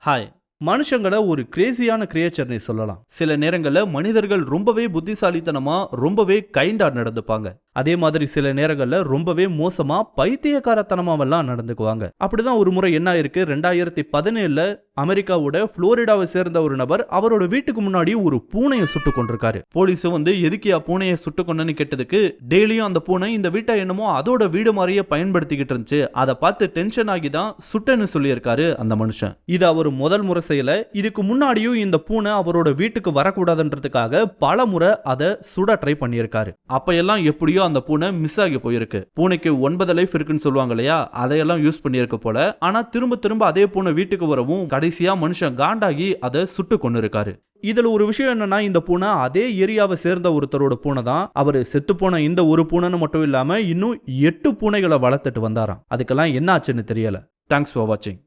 Hi. மனுஷங்கள ஒரு கிரேசியான கிரியேச்சர்னு சொல்லலாம். சில நேரங்கள்ல மனிதர்கள் ரொம்பவே புத்திசாலித்தனமா, ரொம்பவே கைண்டா நடந்துப்பாங்க. அதே மாதிரி சில நேரங்கள்ல ரொம்பவே மோசமா, பைத்தியக்காரத்தனமாவெல்லாம் நடந்துக்குவாங்க. அப்படிதான் ஒரு முறை என்ன ஆயிருக்கு, 2017ல அமெரிக்காவோட புளோரிடாவை சேர்ந்த ஒரு நபர் அவரோட வீட்டுக்கு முன்னாடி ஒரு பூனையை சுட்டு கொண்டிருக்காரு. போலீஸும் எதுக்கியா பூனையை சுட்டு கொண்டன்னு கேட்டதுக்கு, டெய்லியும் அந்த பூனை இந்த வீட்டை என்னமோ அதோட வீடு மாதிரியே பயன்படுத்திக்கிட்டு இருந்துச்சு, அதை பார்த்து டென்ஷன் ஆகி தான் சுட்டேன்னு சொல்லியிருக்காரு அந்த மனுஷன். இது அவர் முதல் முறை செய்யல. இதுக்கு முன்னாடியும் இந்த பூனை அவரோட வீட்டுக்கு வரக்கூடாதுன்றதுக்காக பல முறை அதை சுட ட்ரை பண்ணியிருக்காரு. அப்ப எல்லாம் எப்படியோ அந்த பூனை மிஸ் ஆகி போயிருக்கு. பூனைக்கு 9 லைஃப் இருக்குன்னு சொல்லுவாங்க இல்லையா, அதையெல்லாம் யூஸ் பண்ணியிருக்க போல. ஆனா திரும்ப திரும்ப அதே பூனை வீட்டுக்கு வரவும் கடைசியா மனுஷன் காண்டாகி அதை சுட்டு கொண்டு இருக்காரு. இதுல ஒரு விஷயம் என்னன்னா, இந்த பூனை அதே ஏரியாவை சேர்ந்த ஒருத்தரோட பூனை தான். அவரு செத்து போன இந்த ஒரு பூனைன்னு மட்டும் இல்லாம இன்னும் 8 பூனைகளை வளர்த்துட்டு வந்தாராம். அதுக்கெல்லாம் என்ன ஆச்சுன்னு தெரியல. தேங்க்ஸ் ஃபார் வாட்சிங்.